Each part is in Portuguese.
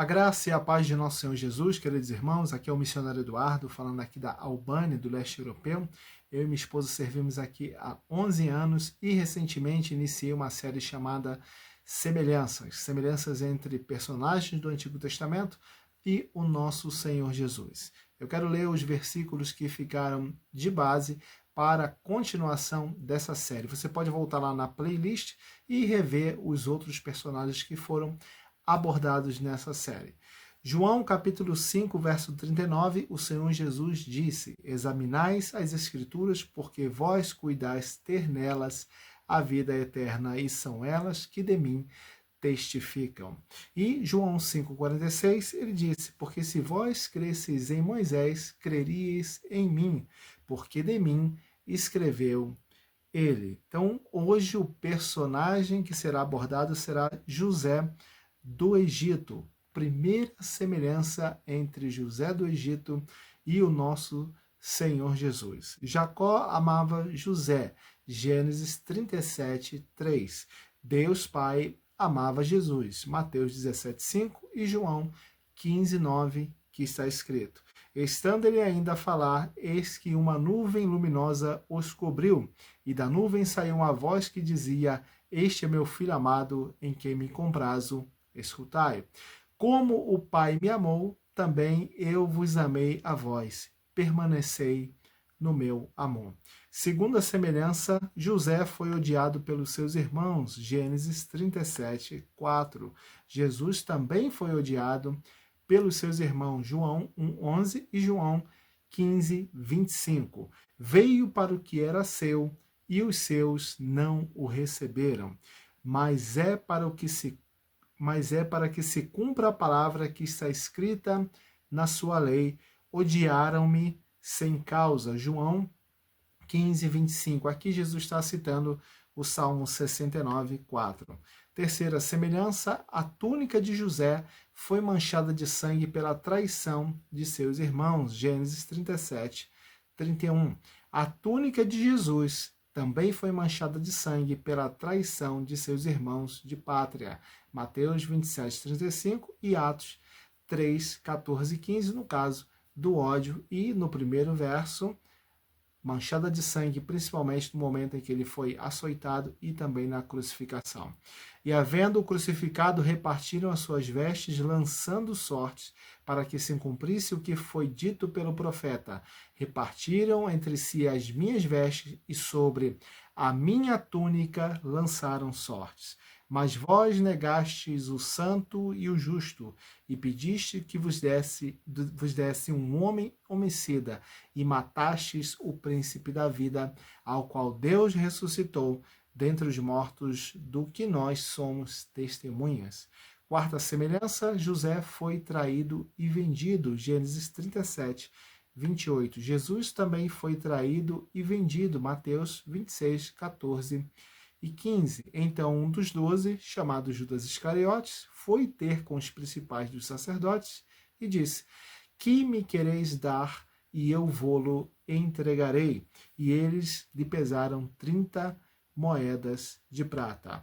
A graça e a paz de nosso Senhor Jesus, queridos irmãos, aqui é o missionário Eduardo, falando aqui da Albânia, do leste europeu. Eu e minha esposa servimos aqui há 11 anos e recentemente iniciei uma série chamada Semelhanças entre personagens do Antigo Testamento e o nosso Senhor Jesus. Eu quero ler os versículos que ficaram de base para a continuação dessa série. Você pode voltar lá na playlist e rever os outros personagens que foram abordados nessa série. João capítulo 5, verso 39, o Senhor Jesus disse: examinais as Escrituras, porque vós cuidais ter nelas a vida eterna, e são elas que de mim testificam. E João 5,46, ele disse: porque se vós cresceis em Moisés, creríeis em mim, porque de mim escreveu ele. Então, hoje o personagem que será abordado será José do Egito. Primeira semelhança entre José do Egito e o nosso Senhor Jesus. Jacó amava José. Gênesis 37, 3. Deus Pai amava Jesus. Mateus 17, 5 e João 15, 9, que está escrito: estando ele ainda a falar, eis que uma nuvem luminosa os cobriu, e da nuvem saiu uma voz que dizia: este é meu filho amado, em quem me comprazo, escutai. Como o Pai me amou, também eu vos amei a vós. Permanecei no meu amor. Segunda semelhança, José foi odiado pelos seus irmãos. Gênesis 37, 4. Jesus também foi odiado pelos seus irmãos. João 1, 11 e João 15, 25. Veio para o que era seu, e os seus não o receberam. Mas é para que se cumpra a palavra que está escrita na sua lei: odiaram-me sem causa. João 15, 25. Aqui Jesus está citando o Salmo 69, 4. Terceira semelhança, a túnica de José foi manchada de sangue pela traição de seus irmãos. Gênesis 37, 31. A túnica de Jesus também foi manchada de sangue pela traição de seus irmãos de pátria. Mateus 27, 35 e Atos 3, 14 e 15, no caso do ódio. E no primeiro verso, manchada de sangue, principalmente no momento em que ele foi açoitado e também na crucificação. E havendo o crucificado, repartiram as suas vestes, lançando sortes, para que se cumprisse o que foi dito pelo profeta: repartiram entre si as minhas vestes, e sobre a minha túnica lançaram sortes. Mas vós negastes o santo e o justo, e pediste que vos desse um homem homicida, e matastes o príncipe da vida, ao qual Deus ressuscitou dentre os mortos, do que nós somos testemunhas. Quarta semelhança, José foi traído e vendido. Gênesis 37, 28. Jesus também foi traído e vendido. Mateus 26, 14 e 15. Então um dos 12, chamado Judas Iscariotes, foi ter com os principais dos sacerdotes e disse: que me quereis dar, e eu vô-lo entregarei? E eles lhe pesaram 30 moedas de prata.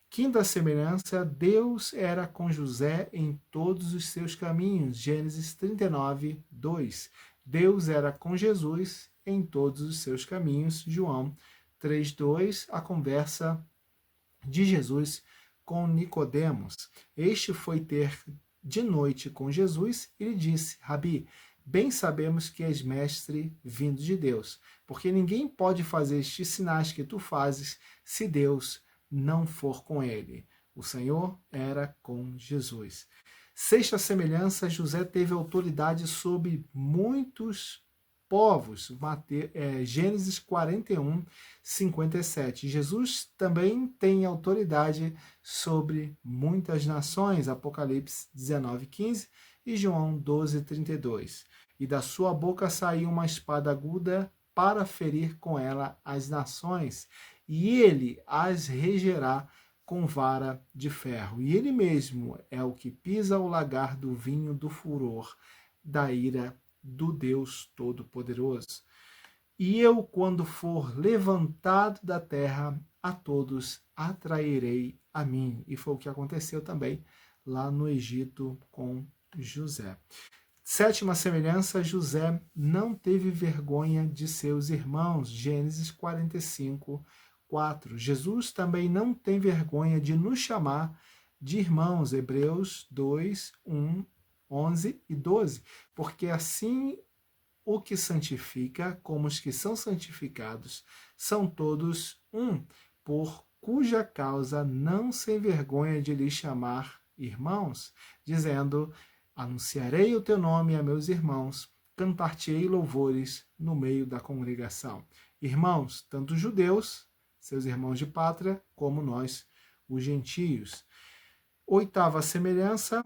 Quinta semelhança, Deus era com José em todos os seus caminhos. Gênesis 39, 2. Deus era com Jesus em todos os seus caminhos. João 3:2, a conversa de Jesus com Nicodemos. Este foi ter de noite com Jesus e lhe disse: Rabi, bem sabemos que és mestre vindo de Deus, porque ninguém pode fazer estes sinais que tu fazes se Deus não for com ele. O Senhor era com Jesus. Sexta semelhança, José teve autoridade sobre muitos povos. Gênesis 41, 57. Jesus também tem autoridade sobre muitas nações. Apocalipse 19, 15 e João 12, 32. E da sua boca saiu uma espada aguda para ferir com ela as nações, e ele as regerá com vara de ferro. E ele mesmo é o que pisa o lagar do vinho do furor da ira do Deus Todo-Poderoso. E eu, quando for levantado da terra, a todos atrairei a mim. E foi o que aconteceu também lá no Egito com José. Sétima semelhança, José não teve vergonha de seus irmãos. Gênesis 45, 4. Jesus também não tem vergonha de nos chamar de irmãos. Hebreus 2, 1, 11 e 12. Porque assim o que santifica, como os que são santificados, são todos um, por cuja causa não se envergonha de lhes chamar irmãos, dizendo: anunciarei o teu nome a meus irmãos, cantar-te-ei louvores no meio da congregação. Irmãos, tanto os judeus, seus irmãos de pátria, como nós, os gentios. Oitava semelhança,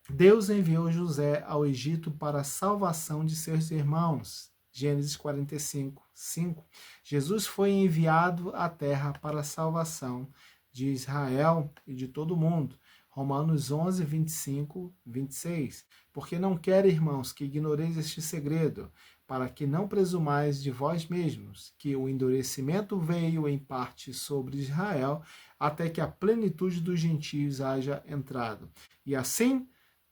Deus enviou José ao Egito para a salvação de seus irmãos. Gênesis 45, 5. Jesus foi enviado à terra para a salvação de Israel e de todo o mundo. Romanos 11, 25, 26. Porque não quero, irmãos, que ignoreis este segredo, para que não presumais de vós mesmos, que o endurecimento veio em parte sobre Israel, até que a plenitude dos gentios haja entrado. E assim,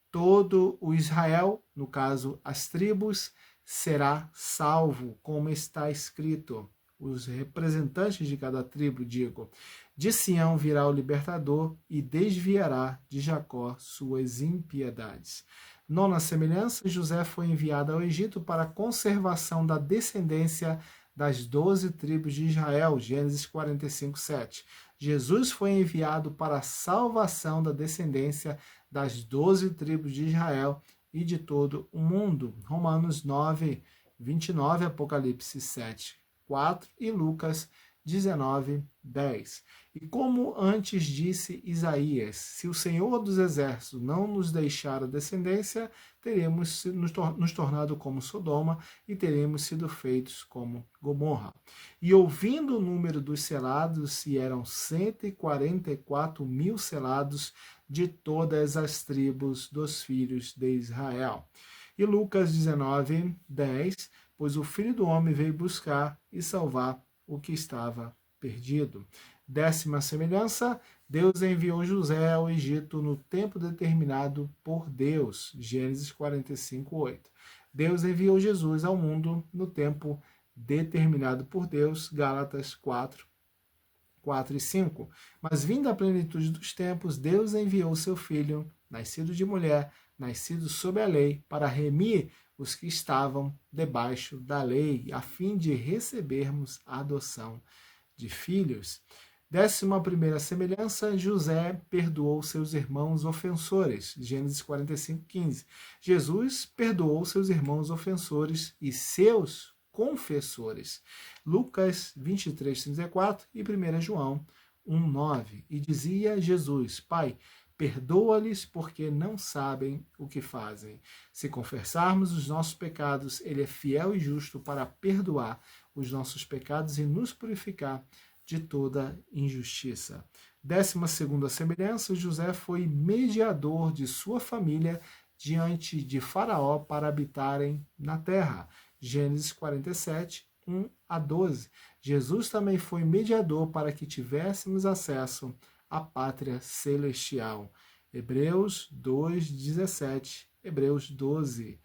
todo o Israel, no caso as tribos, será salvo, como está escrito. Os representantes de cada tribo, digo, de Sião virá o libertador e desviará de Jacó suas impiedades. Nona semelhança, José foi enviado ao Egito para a conservação da descendência das 12 tribos de Israel, Gênesis 45, 7. Jesus foi enviado para a salvação da descendência das 12 tribos de Israel e de todo o mundo. Romanos 9, 29, Apocalipse 7, 4 e Lucas 19, 10. E como antes disse Isaías, se o Senhor dos Exércitos não nos deixar a descendência, teremos nos tornado como Sodoma e teremos sido feitos como Gomorra. E ouvindo o número dos selados, se eram 144 mil selados de todas as tribos dos filhos de Israel. E Lucas 19, 10, pois o Filho do Homem veio buscar e salvar o que estava perdido. Décima semelhança, Deus enviou José ao Egito no tempo determinado por Deus. Gênesis 45, 8. Deus enviou Jesus ao mundo no tempo determinado por Deus. Gálatas 4, 4 e 5. Mas vinda a plenitude dos tempos, Deus enviou seu Filho, nascido de mulher, nascido sob a lei, para remir os que estavam debaixo da lei, a fim de recebermos a adoção de filhos. 11ª semelhança, José perdoou seus irmãos ofensores. Gênesis 45, 15. Jesus perdoou seus irmãos ofensores e seus confessores. Lucas 23, 34 e 1 João 1, 9. E dizia Jesus: Pai, perdoa-lhes porque não sabem o que fazem. Se confessarmos os nossos pecados, Ele é fiel e justo para perdoar os nossos pecados e nos purificar de toda injustiça. 12ª semelhança, José foi mediador de sua família diante de Faraó para habitarem na terra. Gênesis 47, 1 a 12. Jesus também foi mediador para que tivéssemos acesso à pátria celestial. Hebreus 2, 17, Hebreus 12,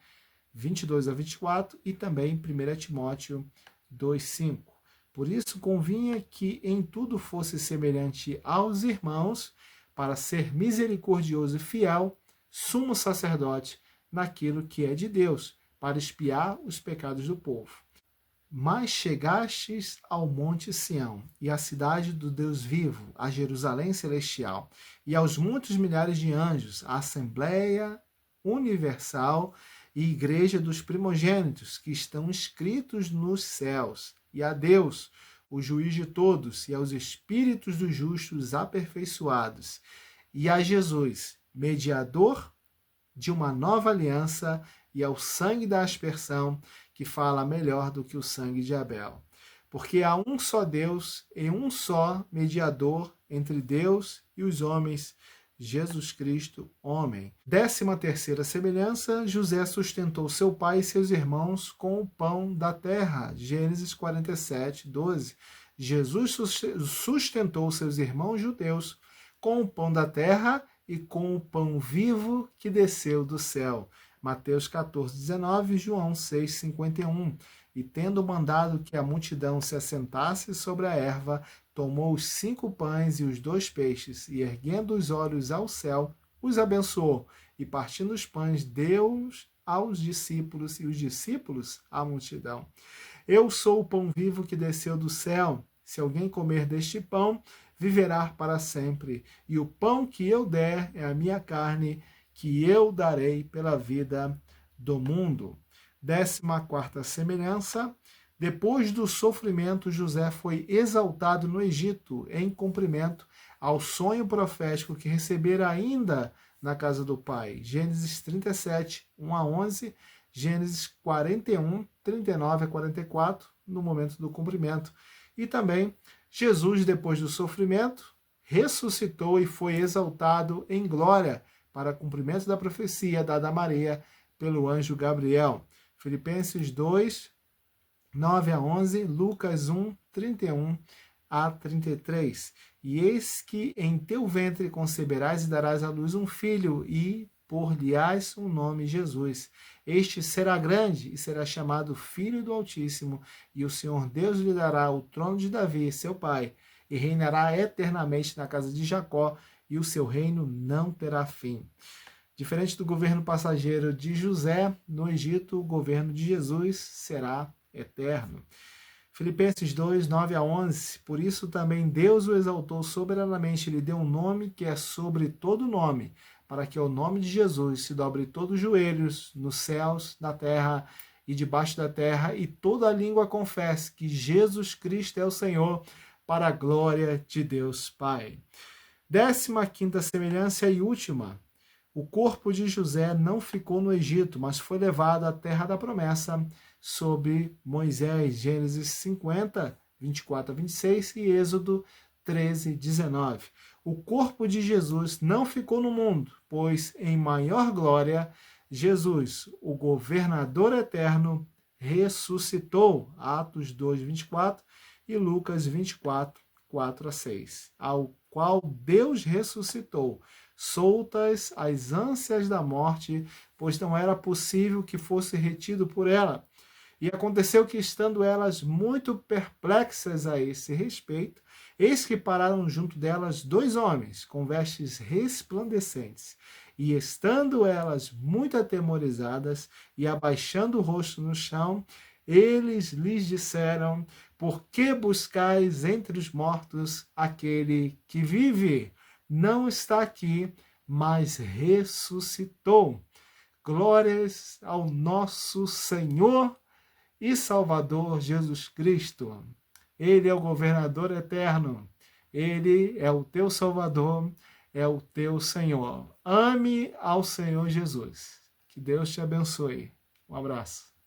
22 a 24 e também 1 Timóteo 2, 5. Por isso convinha que em tudo fosse semelhante aos irmãos, para ser misericordioso e fiel, sumo sacerdote naquilo que é de Deus, para expiar os pecados do povo. Mas chegastes ao monte Sião, e à cidade do Deus vivo, a Jerusalém celestial, e aos muitos milhares de anjos, a Assembleia Universal e Igreja dos primogênitos, que estão escritos nos céus, e a Deus, o juiz de todos, e aos espíritos dos justos aperfeiçoados, e a Jesus, mediador de uma nova aliança, e ao sangue da aspersão, que fala melhor do que o sangue de Abel. Porque há um só Deus e um só mediador entre Deus e os homens, Jesus Cristo, homem. 13ª semelhança, José sustentou seu pai e seus irmãos com o pão da terra. Gênesis 47, 12. Jesus sustentou seus irmãos judeus com o pão da terra e com o pão vivo que desceu do céu. Mateus 14, 19, João 6, 51. E tendo mandado que a multidão se assentasse sobre a erva, tomou os 5 pães e os 2 peixes, e erguendo os olhos ao céu, os abençoou, e partindo os pães, deu-os aos discípulos, e os discípulos à multidão. Eu sou o pão vivo que desceu do céu. Se alguém comer deste pão, viverá para sempre. E o pão que eu der é a minha carne, que eu darei pela vida do mundo. 14ª semelhança. Depois do sofrimento, José foi exaltado no Egito, em cumprimento ao sonho profético que recebera ainda na casa do pai. Gênesis 37, 1 a 11, Gênesis 41, 39 a 44, no momento do cumprimento. E também, Jesus, depois do sofrimento, ressuscitou e foi exaltado em glória para cumprimento da profecia dada a Maria pelo anjo Gabriel. Filipenses 2, 9 a 11, Lucas 1, 31 a 33. E eis que em teu ventre conceberás e darás à luz um filho, e por-lhe-ás o nome Jesus. Este será grande e será chamado Filho do Altíssimo, e o Senhor Deus lhe dará o trono de Davi, seu pai, e reinará eternamente na casa de Jacó, e o seu reino não terá fim. Diferente do governo passageiro de José, no Egito, o governo de Jesus será eterno. Filipenses 2, 9 a 11. Por isso também Deus o exaltou soberanamente, lhe deu um nome que é sobre todo nome, para que ao nome de Jesus se dobre todos os joelhos, nos céus, na terra e debaixo da terra, e toda língua confesse que Jesus Cristo é o Senhor, para a glória de Deus Pai. 15ª semelhança e última. O corpo de José não ficou no Egito, mas foi levado à terra da promessa sob Moisés. Gênesis 50, 24 a 26 e Êxodo 13, 19. O corpo de Jesus não ficou no mundo, pois em maior glória, Jesus, o governador eterno, ressuscitou. Atos 2, 24 e Lucas 24, 4 a 6. Ao qual Deus ressuscitou, soltas as ânsias da morte, pois não era possível que fosse retido por ela. E aconteceu que, estando elas muito perplexas a esse respeito, eis que pararam junto delas 2 homens, com vestes resplandecentes. E estando elas muito atemorizadas e abaixando o rosto no chão, eles lhes disseram: por que buscais entre os mortos aquele que vive? Não está aqui, mas ressuscitou. Glórias ao nosso Senhor e Salvador Jesus Cristo. Ele é o governador eterno. Ele é o teu Salvador, é o teu Senhor. Ame ao Senhor Jesus. Que Deus te abençoe. Um abraço.